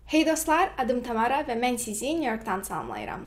Hey dostlar, adım Tamara və mən sizi New Yorkdan salamlayıram.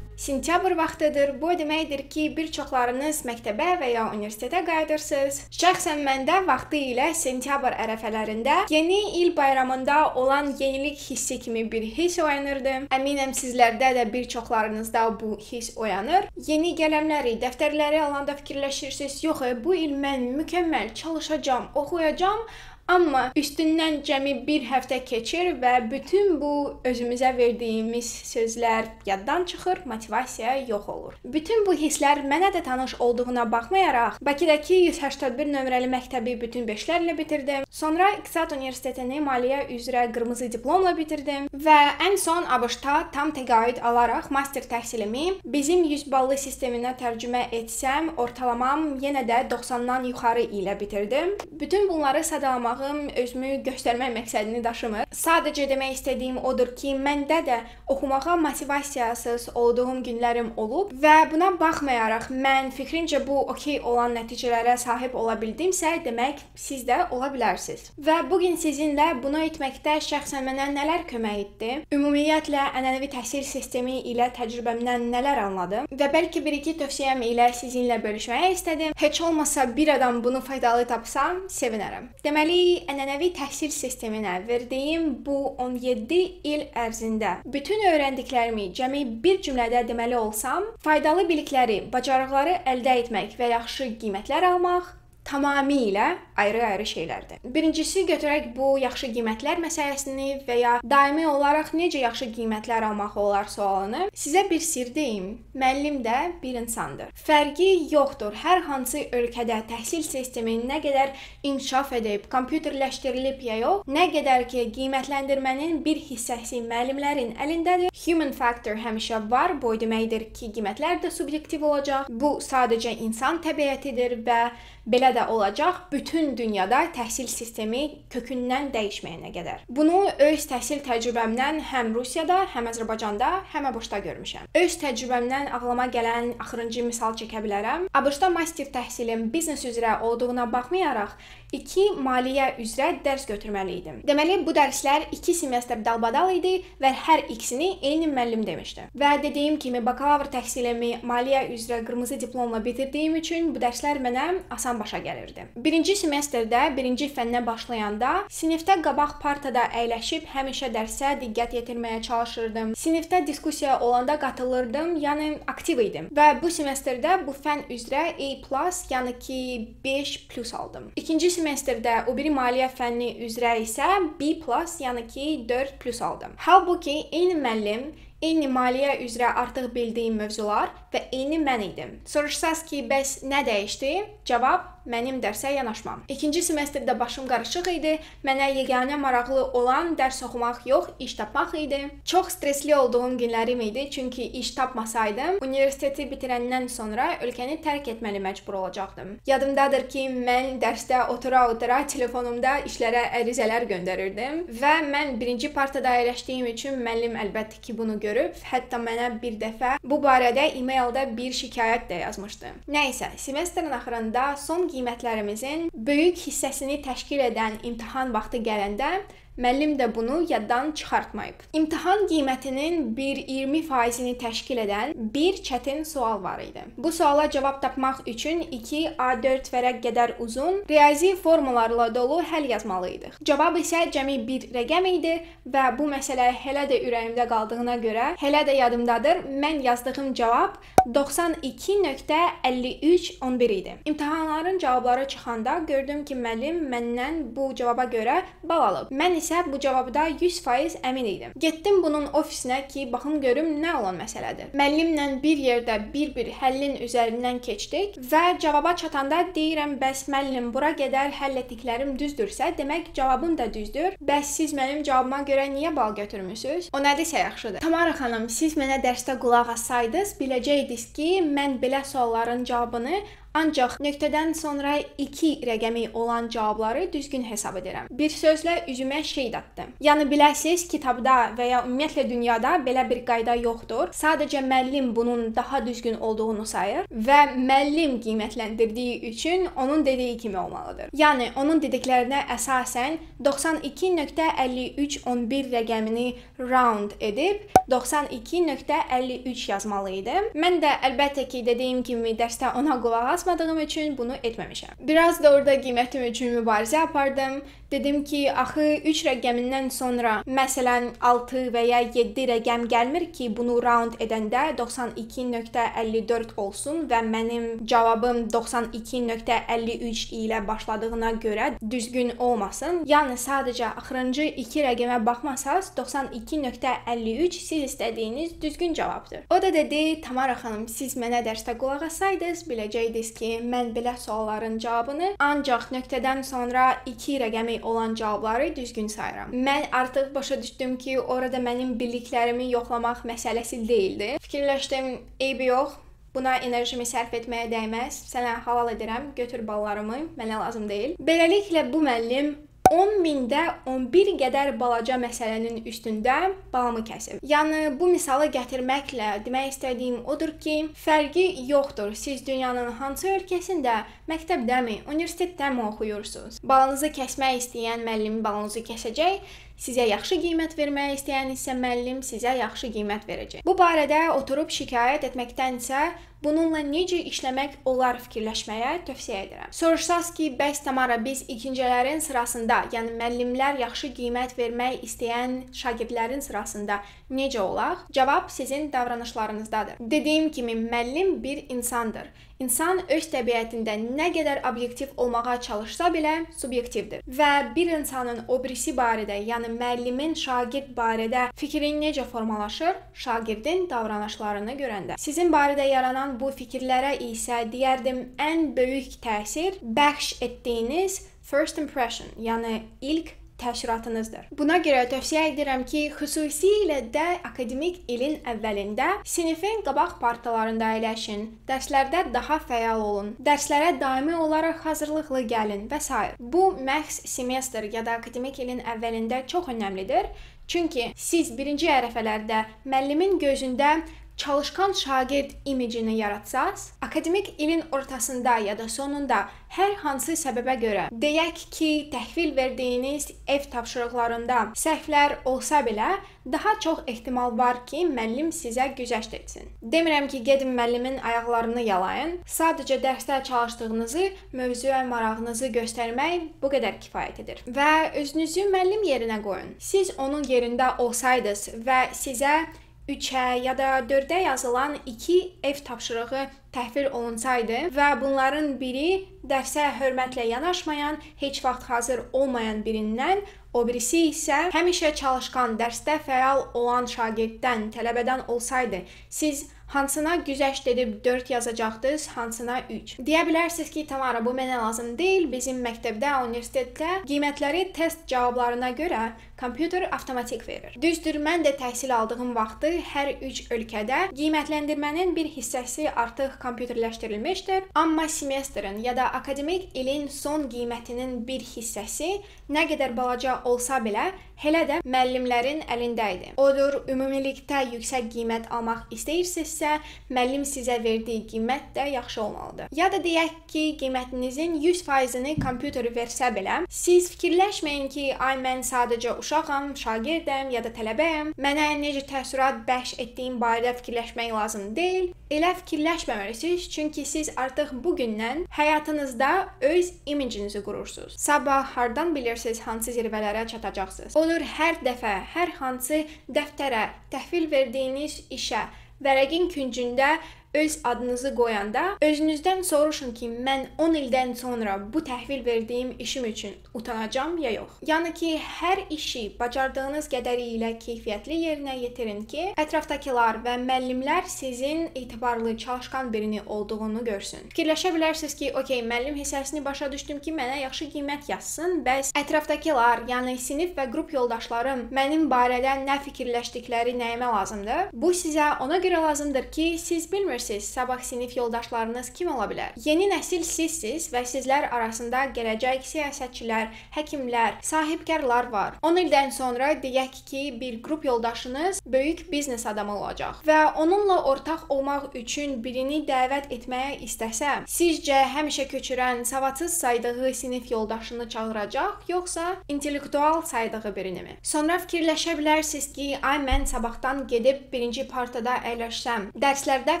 Sentyabr vaxtıdır. Bu deməkdir ki, bir çoxlarınız məktəbə və ya universitetə qayıdırsınız. Şəxsən məndə vaxtı ilə sentyabr ərəfələrində yeni il bayramında olan yenilik hissi kimi bir hiss oyanırdım. Əminəm sizlərdə də bir çoxlarınızda bu hiss oyanır. Yeni qələmləri, dəftərləri alanda fikirləşirsiniz, yox, bu il mən mükəmməl çalışacağam, oxuyacağam. Amma üstündən cəmi bir həftə keçir və bütün bu özümüzə verdiyimiz sözlər yaddan çıxır, motivasiya yox olur. Bütün bu hisslər mənə də tanış olduğuna baxmayaraq, Bakıdakı 181 nömrəli məktəbi bütün 5-lərlə bitirdim. Sonra İqtisad Universitetini maliyyə üzrə qırmızı diplomla bitirdim və ən son ABŞ-da tam təqaüd alaraq master təhsilimi bizim 100 ballı sisteminə tərcümə etsəm, ortalamam yenə də 90-dan yuxarı ilə bitirdim. Bütün bunları sadalamaq özümü göstərmək məqsədini daşımır. Sadəcə demək istədiyim odur ki, məndə də oxumağa motivasiyasız olduğum günlərim olub və buna baxmayaraq mən fikrincə bu okey olan nəticələrə sahib ola bildimsə, demək siz də ola bilərsiniz. Və bu gün sizinlə bunu etməkdə şəxsən mənə nələr kömək etdi, ümumiyyətlə ənənəvi təhsil sistemi ilə təcrübəmdən nələr anladım və bəlkə bir-iki tövsiyəm ilə sizinlə bölüşməyə istədim. Heç olmasa bir adam bunu faydalı tapsam, sevinərəm. Deməli, ənənəvi təhsil sisteminə verdiyim bu 17 il ərzində bütün öyrəndiklərimi cəmi bir cümlədə deməli olsam, faydalı bilikləri, bacarıqları əldə etmək və yaxşı qiymətlər almaq tamamilə ayrı-ayrı şeylərdir. Birincisi, götürək bu yaxşı qiymətlər məsələsini və ya daimi olaraq necə yaxşı qiymətlər almaq olar sualını. Sizə bir sir deyim, müəllim də bir insandır. Fərqi yoxdur. Hər hansı ölkədə təhsil sistemi nə qədər inkişaf edib, kompüterləşdirilib ya yox, nə qədər ki, qiymətləndirmənin bir hissəsi müəllimlərin əlindədir. Human factor həmişə var, bu deməkdir ki, qiymətlər də subyektiv olacaq. Bu sadəcə insan təbiətidir və belə də olacaq bütün dünyada təhsil sistemi kökündən dəyişməyənə qədər. Bunu öz təhsil təcrübəmdən həm Rusiyada, həm Azərbaycanda, həm ABŞ-da görmüşəm. Öz təcrübəmdən ağlıma gələn axırıncı misal çəkə bilərəm. ABŞ-da master təhsilim biznes üzrə olduğuna baxmayaraq 2 maliyyə üzrə dərs götürməli idim. Deməli, bu dərslər 2 semestr dalbadal idi və hər ikisini eyni müəllim demişdi. Və dediyim kimi, bakalavr təhsilimi maliyyə üzrə qırmızı diplomla bitirdiyim üçün bu dərslər mənə asan başa gəlirdi. Birinci semestrdə, birinci fənnə başlayanda sinifdə qabaq partada əyləşib həmişə dərsə diqqət yetirməyə çalışırdım. Sinifdə diskussiya olanda qatılırdım, yəni aktiv idim. Və bu semestrdə bu fənn üzrə A+, yəni ki 5+ aldım. İkinci semestrdə o biri maliyyə fənni üzrə isə B+, yəni ki 4+ aldım. Halbuki eyni müəllim, eyni maliyyə üzrə artıq bildiyim mövzular və eyni mən idim. Soruşsaz ki, bəs nə dəyişdi? Cavab, mənim dərsə yanaşmam. İkinci semestrdə başım qarışıq idi. Mənə yeganə maraqlı olan dərs oxumaq yox, iş tapmaq idi. Çox stresli olduğum günlərim idi, çünki iş tapmasaydım, universiteti bitirəndən sonra ölkəni tərk etməli məcbur olacaqdım. Yadımdadır ki, mən dərsdə otura-otura telefonumda işlərə ərizələr göndərirdim və mən birinci partada əyləşdiyim üçün müəllim əlbəttə ki, bunu görüb, hətta mənə bir dəfə bu barədə e-maildə bir şikayət də yazmışdı. Nəysə, semestrin axırında son qiymətlərimizin böyük hissəsini təşkil edən imtahan vaxtı gələndə müəllim də bunu yaddan çıxartmayıb. İmtahan qiymətinin bir 20%-ni təşkil edən bir çətin sual var idi. Bu suala cavab tapmaq üçün 2 A4 vərəq qədər uzun, riyazi formalarla dolu həll yazmalıydıq. Cavab isə cəmi bir rəqəm idi və bu məsələ hələ də ürəyimdə qaldığına görə, hələ də yadımdadır, mən yazdığım cavab 92.5311 idi. İmtahanların cavabları çıxanda gördüm ki, müəllim məndən bu cavaba görə bal alıb. Mən isə bu cavabda 100% əmin idim. Getdim bunun ofisinə ki, baxım görüm nə olan məsələdir. Müəllimlə bir yerdə bir-bir həllin üzərindən keçdik və cavaba çatanda deyirəm, bəs müəllim, bura qədər həll etdiklərim düzdürsə, demək cavabım da düzdür. Bəs siz mənim cavabıma görə niyə bal götürmüsünüz? O nədirsə yaxşıdır. Tamara xanım, siz mənə dərsdə qulaq assaydınız, biləcəydiniz ki, mən belə sualların cavabını Ancaq nöqtədən sonra 2 rəqəmi olan cavabları düzgün hesab edirəm. Bir sözlə üzümə şeyd atdım. Yəni biləsiz, kitabda və ya ümumiyyətlə dünyada belə bir qayda yoxdur. Sadəcə müəllim bunun daha düzgün olduğunu sayır və müəllim qiymətləndirdiyi üçün onun dediyi kimi olmalıdır. Yəni onun dediklərinə əsasən 92.5311 rəqəmini round edib 92.53 yazmalı idim. Mən də əlbəttə ki, dediyim kimi dərsdə ona qulaq asmadığım üçün bunu etməmişəm. Biraz da orada qiymətim üçün mübarizə apardım. Dedim ki, axı 3 rəqəmindən sonra məsələn 6 və ya 7 rəqəm gəlmir ki, bunu round edəndə 92.54 olsun və mənim cavabım 92.53 ilə başladığına görə düzgün olmasın. Yəni sadəcə axırıncı 2 rəqəmə baxmasaz 92.53 siz istədiyiniz düzgün cavabdır. O da dedi, Tamara xanım, siz mənə dərsdə qulaq assaydınız, biləcəydiniz ki, mən belə sualların cavabını ancaq nöqtədən sonra 2 rəqəmi olan cavabları düzgün sayıram. Mən artıq başa düşdüm ki, orada mənim bildiklərimi yoxlamaq məsələsi deyildi. Fikirləşdim, eybi yox. Buna enerjimi sərf etməyə dəyməz. Sənə halal edirəm, götür ballarımı, mənə lazım deyil. Beləliklə bu müəllim 10.000-də 11 qədər balaca məsələnin üstündə balamı kəsib. Yəni bu misalı gətirməklə demək istədiyim odur ki, fərqi yoxdur. Siz dünyanın hansı ölkəsində, məktəbdəmi, universitetdəmi oxuyursunuz? Balınızı kəsmək istəyən müəllim balınızı kəsəcək. Sizə yaxşı qiymət vermək istəyən isə müəllim sizə yaxşı qiymət verəcək. Bu barədə oturub şikayət etməkdənsə, bununla necə işləmək olar fikirləşməyə tövsiyə edirəm. Soruşsaz ki, bəs Tamara, biz ikincilərin sırasında, yəni müəllimlər yaxşı qiymət vermək istəyən şagirdlərin sırasında necə olaq? Cavab sizin davranışlarınızdadır. Dediyim kimi, müəllim bir insandır. İnsan öz təbiətində nə qədər obyektiv olmağa çalışsa belə subyektivdir. Və bir insanın o birisi barədə, yəni müəllimin şagird barədə fikri necə formalaşır? Şagirdin davranışlarını görəndə. Sizin barədə yaranan bu fikirlərə isə deyərdim ən böyük təsir bəxş etdiyiniz first impression, yəni ilk təəssüratınızdır. Buna görə tövsiyə edirəm ki, xüsusilə də akademik ilin əvvəlində sinifin qabaq partalarında əyləşin, dərslərdə daha fəal olun, dərslərə daimi olaraq hazırlıqlı gəlin və s. Bu məhz semestr ya da akademik ilin əvvəlində çox önəmlidir. Çünki siz birinci ərəfələrdə müəllimin gözündə çalışqan şagird imicini yaratsaz, akademik ilin ortasında ya da sonunda hər hansı səbəbə görə, deyək ki, təhvil verdiyiniz ev tapşırıqlarında səhvlər olsa belə, daha çox ehtimal var ki, müəllim sizə güzəşt etsin. Demirəm ki, gedin müəllimin ayaqlarını yalayın. Sadəcə dərsdə çalışdığınızı, mövzuya marağınızı göstərmək bu qədər kifayət edir. Və özünüzü müəllim yerinə qoyun. Siz onun yerində olsaydınız və sizə 3-ə ya da 4-ə yazılan 2 ev tapşırığı təhvil olunsaydı və bunların biri dərsə hörmətlə yanaşmayan, heç vaxt hazır olmayan birindən, o birisi isə həmişə çalışqan, dərsdə fəal olan şagirddən, tələbədən olsaydı, siz hansına güzəşt edib 4 yazacaqdınız, hansına 3. Deyə bilərsiniz ki, Tamara, bu mənə lazım deyil. Bizim məktəbdə, universitetdə qiymətləri test cavablarına görə kompüter avtomatik verir. Düzdür, mən də təhsil aldığım vaxtı hər 3 ölkədə qiymətləndirmənin bir hissəsi artıq kompüterləşdirilmişdir. Amma semestrin ya da akademik ilin son qiymətinin bir hissəsi nə qədər balaca olsa belə, hələ də müəllimlərin əlində idi. Odur, ümumilikdə yüksək qiymət almaq istəyirsinizsə, müəllim sizə verdiyi qiymət də yaxşı olmalıdır. Ya da deyək ki, qiymətinizin 100%-ni kompüter versə belə, siz fikirləşməyin ki, ay mən sadəcə uşağam, şagirdəm ya da tələbəyəm, mənə necə təəssürat bəxş etdiyim barədə fikirləşmək lazım deyil. Elə fikirləşməməlisiniz, çünki siz artıq bugündən həyatınızda öz imicinizi qurursunuz. Sabah hardan bilirsiniz hansı zirvələrə çatacaqsınız? Olur, hər dəfə, hər hansı dəftərə, təhvil verdiyiniz işə, vərəqin küncündə öz adınızı qoyanda özünüzdən soruşun ki, mən 10 ildən sonra bu təhvil verdiyim işim üçün utanacam ya yox. Yəni ki, hər işi bacardığınız qədəri ilə keyfiyyətli yerinə yetirin ki, ətrafdakılar və müəllimlər sizin etibarlı, çalışqan birini olduğunu görsün. Fikirləşə bilərsiniz ki, okey, müəllim hissəsini başa düşdüm ki, mənə yaxşı qiymət yazsın, bəs ətrafdakılar, yəni sinif və qrup yoldaşlarım mənim barədə nə fikirləşdikləri nəyimə lazımdır? Bu sizə ona görə lazımdır ki, siz bilmirsiniz bilirsiniz, sabah sinif yoldaşlarınız kim ola bilər? Yeni nəsil sizsiz və sizlər arasında gələcək siyasətçilər, həkimlər, sahibkarlar var. 10 ildən sonra deyək ki, bir qrup yoldaşınız böyük biznes adamı olacaq və onunla ortaq olmaq üçün birini dəvət etməyə istəsə, sizcə həmişə köçürən, savadsız saydığı sinif yoldaşını çağıracaq, yoxsa intellektual saydığı birini mi? Sonra fikirləşə bilərsiniz ki, ay mən sabahdan gedib birinci partada əyləşsəm, dərslərdə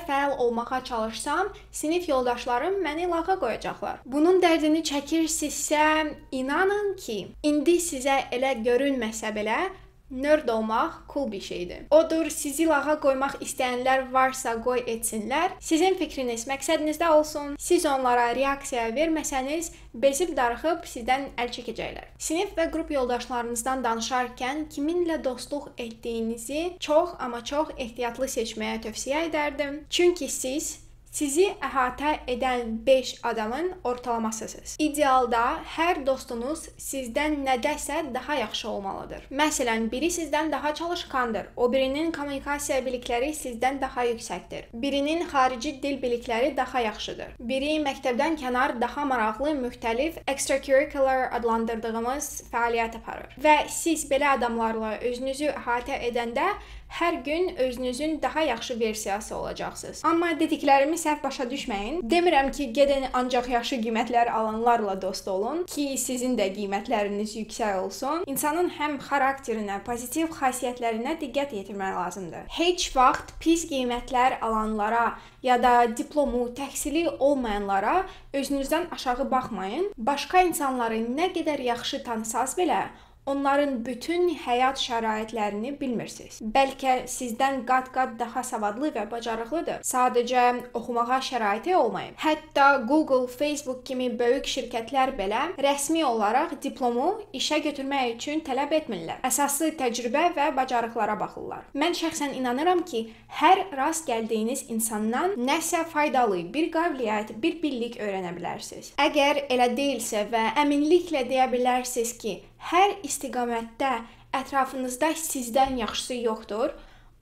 fəal olmağa çalışsam, sinif yoldaşlarım məni lağa qoyacaqlar. Bunun dərdini çəkirsinizsə, inanın ki, indi sizə elə görünməsə belə, nerd olmaq cool bir şeydir. Odur, sizi lağa qoymaq istəyənlər varsa qoy etsinlər. Sizin fikriniz məqsədinizdə olsun. Siz onlara reaksiya verməsəniz, bezib darıxıb sizdən əl çəkəcəklər. Sinif və qrup yoldaşlarınızdan danışarkən kiminlə dostluq etdiyinizi çox, amma çox ehtiyatlı seçməyə tövsiyə edərdim. Çünki sizi əhatə edən 5 adamın ortalamasısınız. İdealda hər dostunuz sizdən nədəsə daha yaxşı olmalıdır. Məsələn, biri sizdən daha çalışqandır, o birinin kommunikasiya bilikləri sizdən daha yüksəkdir. Birinin xarici dil bilikləri daha yaxşıdır. Biri məktəbdən kənar daha maraqlı, müxtəlif extracurricular adlandırdığımız fəaliyyət aparır. Və siz belə adamlarla özünüzü əhatə edəndə hər gün özünüzün daha yaxşı versiyası olacaqsınız. Amma dediklərimi səhv başa düşməyin. Demirəm ki, gedin ancaq yaxşı qiymətlər alanlarla dost olun ki, sizin də qiymətləriniz yüksək olsun. İnsanın həm xarakterinə, pozitiv xasiyyətlərinə diqqət yetirmək lazımdır. Heç vaxt pis qiymətlər alanlara ya da diplomu, təhsili olmayanlara özünüzdən aşağı baxmayın. Başqa insanları nə qədər yaxşı tanısanız belə, onların bütün həyat şəraitlərini bilmirsiniz. Bəlkə sizdən qat-qat daha savadlı və bacarıqlıdır. Sadəcə oxumağa şəraiti olmayıb. Hətta Google, Facebook kimi böyük şirkətlər belə rəsmi olaraq diplomu işə götürmək üçün tələb etmirlər. Əsaslı təcrübə və bacarıqlara baxırlar. Mən şəxsən inanıram ki, hər rast gəldiyiniz insandan nəsə faydalı bir qabiliyyət, bir bilik öyrənə bilərsiniz. Əgər elə deyilsə və əminliklə deyə bilərsiniz ki, hər istiqamətdə ətrafınızda sizdən yaxşısı yoxdur,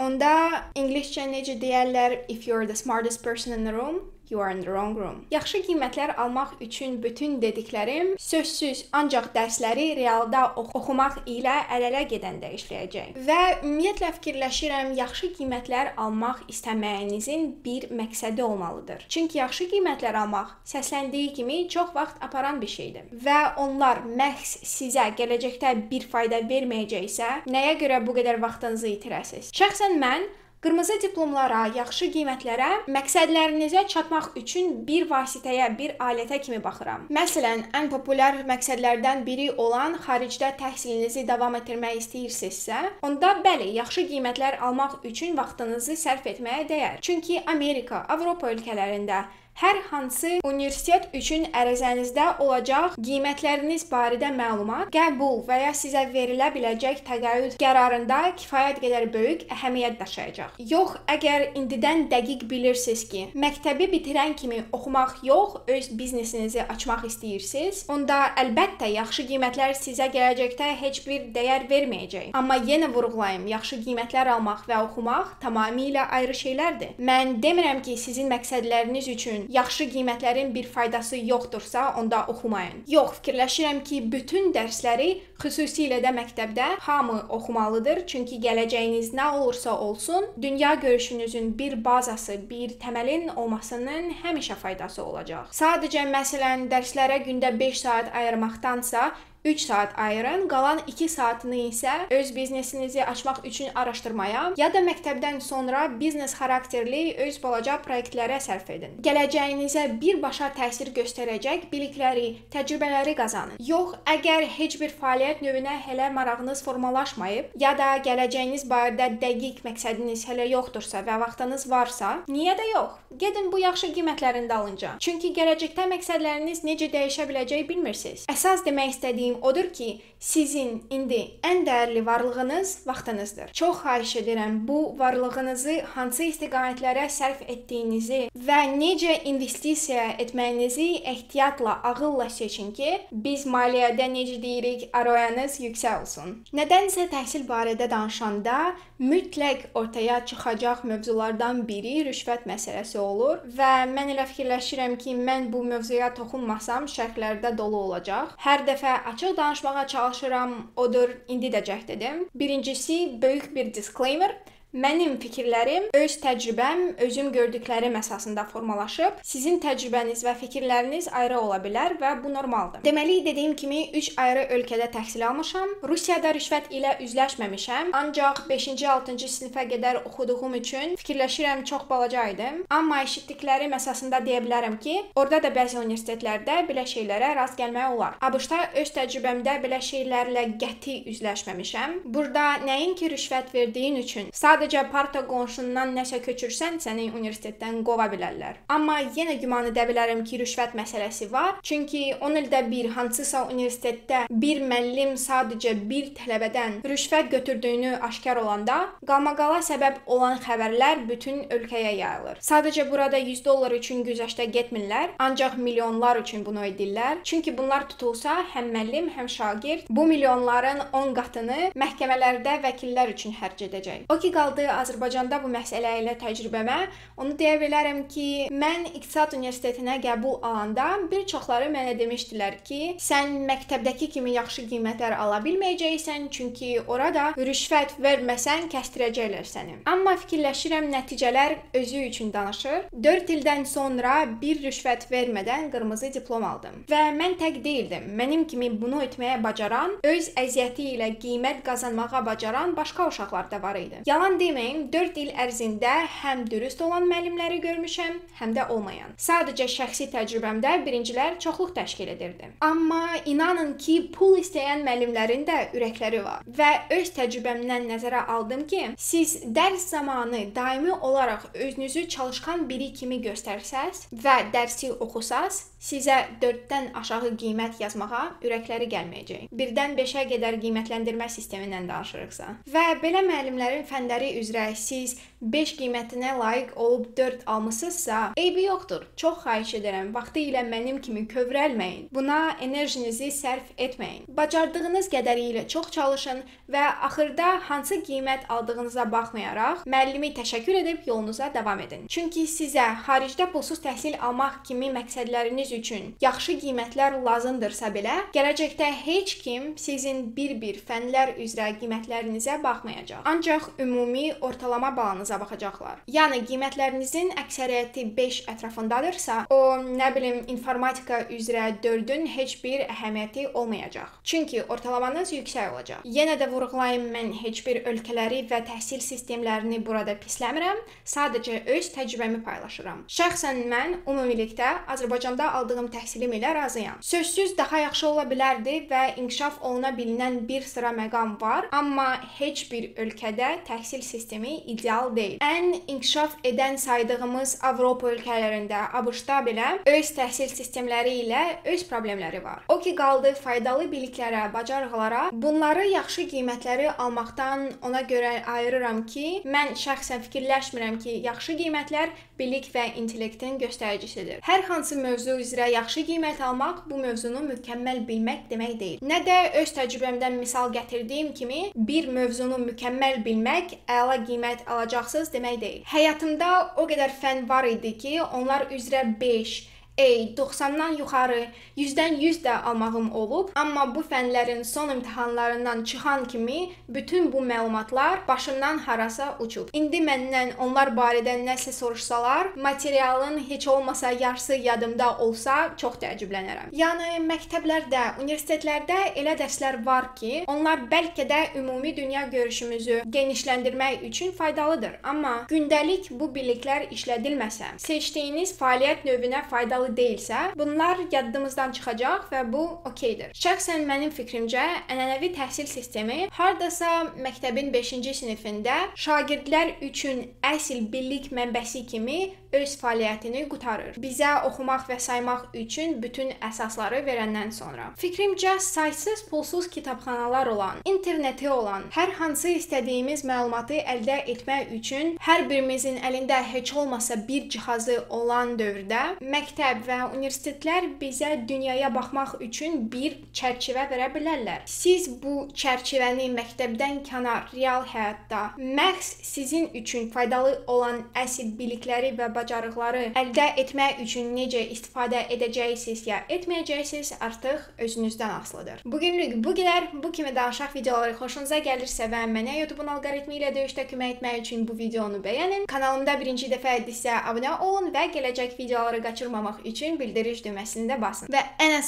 onda ingiliscə necə deyərlər, if you're the smartest person in the room, you are in the wrong room. Yaxşı qiymətlər almaq üçün bütün dediklərim sözsüz ancaq dərsləri realda oxumaq ilə əl-ələ gedəndə işləyəcək. Və ümumiyyətlə fikirləşirəm, yaxşı qiymətlər almaq istəməyinizin bir məqsədi olmalıdır. Çünki yaxşı qiymətlər almaq səsləndiyi kimi çox vaxt aparan bir şeydir. Və onlar məhz sizə gələcəkdə bir fayda verməyəcəksə, nəyə görə bu qədər vaxtınızı itirəsiniz? Şəxsən mən qırmızı diplomlara, yaxşı qiymətlərə, məqsədlərinizə çatmaq üçün bir vasitəyə, bir alətə kimi baxıram. Məsələn, ən populyar məqsədlərdən biri olan xaricdə təhsilinizi davam etdirmək istəyirsinizsə, onda bəli, yaxşı qiymətlər almaq üçün vaxtınızı sərf etməyə dəyər. Çünki Amerika, Avropa ölkələrində hər hansı universitet üçün ərizənizdə olacaq qiymətləriniz barədə məlumat, qəbul və ya sizə verilə biləcək təqaüd qərarında kifayət qədər böyük əhəmiyyət daşıyacaq. Yox, əgər indidən dəqiq bilirsiniz ki, məktəbi bitirən kimi oxumaq yox, öz biznesinizi açmaq istəyirsiniz, onda əlbəttə yaxşı qiymətlər sizə gələcəkdə heç bir dəyər verməyəcək. Amma yenə vurğulayım, yaxşı qiymətlər almaq və oxumaq tamamilə ayrı şeylərdir. Mən demirəm ki, sizin məqsədləriniz üçün yaxşı qiymətlərin bir faydası yoxdursa, onda oxumayın. Yox, fikirləşirəm ki, bütün dərsləri, xüsusilə də məktəbdə hamı oxumalıdır. Çünki gələcəyiniz nə olursa olsun, dünya görüşünüzün bir bazası, bir təməlin olmasının həmişə faydası olacaq. Sadəcə, məsələn, dərslərə gündə 5 saat ayırmaqdansa, 3 saat ayırın, qalan 2 saatını isə öz biznesinizi açmaq üçün araşdırmaya ya da məktəbdən sonra biznes xarakterli öz balaca proyektlərə sərf edin. Gələcəyinizə birbaşa təsir göstərəcək bilikləri, təcrübələri qazanın. Yox, əgər heç bir fəaliyyət növünə hələ marağınız formalaşmayıb ya da gələcəyiniz barədə dəqiq məqsədiniz hələ yoxdursa və vaxtınız varsa, niyə də yox? Gedin bu yaxşı qiymətlərin dalınca. Çünki gələcəkdə məqsədləriniz necə dəyişə biləcəyi bilmirsiniz. Əsas demək istədiyim dediyim odur ki, sizin indi ən dəyərli varlığınız vaxtınızdır. Çox xahiş edirəm, bu varlığınızı hansı istiqamətlərə sərf etdiyinizi və necə investisiya etməyinizi ehtiyatla, ağılla seçin ki, biz maliyyədə necə deyirik, ROI-nız yüksək olsun. Nədənsə təhsil barədə danışanda mütləq ortaya çıxacaq mövzulardan biri rüşvət məsələsi olur və mən elə fikirləşirəm ki, mən bu mövzuya toxunmasam şərhlərdə dolu olacaq. Hər dəfə açıq danışmağa çalışıram, odur, indi də cəhd edim. Birincisi, böyük bir disclaimer. Mənim fikirlərim öz təcrübəm, özüm gördüklərim əsasında formalaşıb. Sizin təcrübəniz və fikirləriniz ayrı ola bilər və bu normaldır. Deməli, dediyim kimi 3 ayrı ölkədə təhsil almışam. Rusiyada rüşvət ilə üzləşməmişəm. Ancaq 5-ci, 6-cı sinifə qədər oxuduğum üçün fikirləşirəm çox balaca idim. Amma eşitdiklərim əsasında deyə bilərəm ki, orada da bəzi universitetlərdə belə şeylərə rast gəlmək olar. ABŞ-da öz təcrübəmdə belə şeylərlə qəti üzləşməmişəm. Burada nəinki rüşvət verdiyin üçün sadəcə parta qonşundan nəsə köçürsən, səni universitetdən qova bilərlər. Amma yenə güman edə bilərəm ki, rüşvət məsələsi var. Çünki 10 ildə bir hansısa universitetdə bir müəllim sadəcə bir tələbədən rüşvət götürdüyünü aşkar olanda, qalmaqala səbəb olan xəbərlər bütün ölkəyə yayılır. Sadəcə burada $100 üçün güzəştə getmirlər, ancaq milyonlar üçün bunu edirlər. Çünki bunlar tutulsa, həm müəllim, həm şagird bu milyonların 10 qatını məhkəmələrdə vəkillər üçün xərc edəcək. O ki, Azərbaycanda bu məsələ ilə təcrübəmə, onu deyə bilərəm ki, mən İqtisad Universitetinə qəbul alanda bir çoxları mənə demişdilər ki, sən məktəbdəki kimi yaxşı qiymətlər ala bilməyəcəksən, çünki orada rüşvət verməsən kəstirəcəklər səni. Amma fikirləşirəm, nəticələr özü üçün danışır. 4 ildən sonra bir rüşvət vermədən qırmızı diplom aldım. Və mən tək deyildim. Mənim kimi bunu etməyə bacaran, öz əziyyəti ilə qiymət qazanmağa bacaran başqa uşaqlar da var idi. Yalan deməyim, 4 il ərzində həm dürüst olan müəllimləri görmüşəm, həm də olmayan. Sadəcə şəxsi təcrübəmdə birincilər çoxluq təşkil edirdi. Amma inanın ki, pul istəyən müəllimlərin də ürəkləri var. Və öz təcrübəmdən nəzərə aldım ki, siz dərs zamanı daimi olaraq özünüzü çalışqan biri kimi göstərsəz və dərsi oxusaz, sizə 4-dən aşağı qiymət yazmağa ürəkləri gəlməyəcək. 1-dən 5-ə qədər qiymətləndirmə sistemindən danışırıqsa. Və belə müəllimlərin fənləri üzrə siz 5 qiymətinə layiq olub 4 almısınızsa, eybi yoxdur. Çox xahiş edirəm, vaxtı ilə mənim kimi kövrəlməyin. Buna enerjinizi sərf etməyin. Bacardığınız qədəri ilə çox çalışın və axırda hansı qiymət aldığınıza baxmayaraq, müəllimi təşəkkür edib yolunuza davam edin. Çünki sizə xaricdə pulsuz təhsil almaq kimi məqsədləriniz üçün yaxşı qiymətlər lazımdırsa belə, gələcəkdə heç kim sizin bir-bir fənlər üzrə qiymətlərinizə baxmayacaq. Ancaq ümumi ortalama balınıza baxacaqlar. Yəni qiymətlərinizin əksəriyyəti 5 ətrafındadırsa, o, nə bilim, informatika üzrə 4-ün heç bir əhəmiyyəti olmayacaq. Çünki ortalamanız yüksək olacaq. Yenə də vurğulayım, mən heç bir ölkələri və təhsil sistemlərini burada pisləmirəm, sadəcə öz təcrübəmi paylaşıram. Şəxsən mən ümumilikdə Azərbaycanda aldığım təhsilim ilə razıyam. Sözsüz daha yaxşı ola bilərdi və inkişaf oluna bilinən bir sıra məqam var, amma heç bir ölkədə təhsil sistemi ideal deyil. Ən inkişaf edən saydığımız Avropa ölkələrində, ABŞ-da belə öz təhsil sistemləri ilə öz problemləri var. O ki qaldı faydalı biliklərə, bacarıqlara, bunları yaxşı qiymətləri almaqdan ona görə ayırıram ki, mən şəxsən fikirləşmirəm ki, yaxşı qiymətlər bilik və intellektin göstəricisidir. Hər hansı mövzu üzrə yaxşı qiymət almaq bu mövzunu mükəmməl bilmək demək deyil. Nə də öz təcrübəmdən misal gətirdiyim kimi, bir mövzunu mükəmməl bilmək, əla qiymət alacaqsınız demək deyil. Həyatımda o qədər fən var idi ki, onlar üzrə 5, 90-dan yuxarı 100-dən 100 də almağım olub, amma bu fənlərin son imtahanlarından çıxan kimi bütün bu məlumatlar başımdan harasa uçub. İndi məndən onlar barədə nəsə soruşsalar, materialın heç olmasa yarısı yadımda olsa çox təəccüblənərəm. Yəni məktəblərdə, universitetlərdə elə dərslər var ki, onlar bəlkə də ümumi dünya görüşümüzü genişləndirmək üçün faydalıdır, amma gündəlik bu biliklər işlədilməsə, seçdiyiniz fəaliyyət növünə faydalı faydalı deyilsə, bunlar yadımızdan çıxacaq və bu okeydir. Şəxsən mənim fikrimcə, ənənəvi təhsil sistemi hardasa məktəbin 5-ci sinifində şagirdlər üçün əsl bilik mənbəsi kimi öz fəaliyyətini qurtarır. Bizə oxumaq və saymaq üçün bütün əsasları verəndən sonra. Fikrimcə, saysız pulsuz kitabxanalar olan, interneti olan, hər hansı istədiyimiz məlumatı əldə etmək üçün hər birimizin əlində heç olmasa bir cihazı olan dövrdə məktəb və universitetlər bizə dünyaya baxmaq üçün bir çərçivə verə bilərlər. Siz bu çərçivəni məktəbdən kənar real həyatda məhz sizin üçün faydalı olan əsl bilikləri və bacarıqları əldə etmək üçün necə istifadə edəcəksiniz ya etməyəcəksiniz artıq özünüzdən asılıdır. Bugünlük bu qədər. Bu kimi danışaq videoları xoşunuza gəlirsə və mənə YouTube-un alqoritmi ilə döyüşdə kömək etmək üçün bu videonu bəyənin. Kanalımda birinci dəfə idisə abunə olun və gələcək videoları qaçırmamaq üçün bildiriş düyməsini də basın. Və ən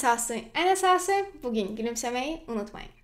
əsası, bugün gülümsəməyi unutmayın.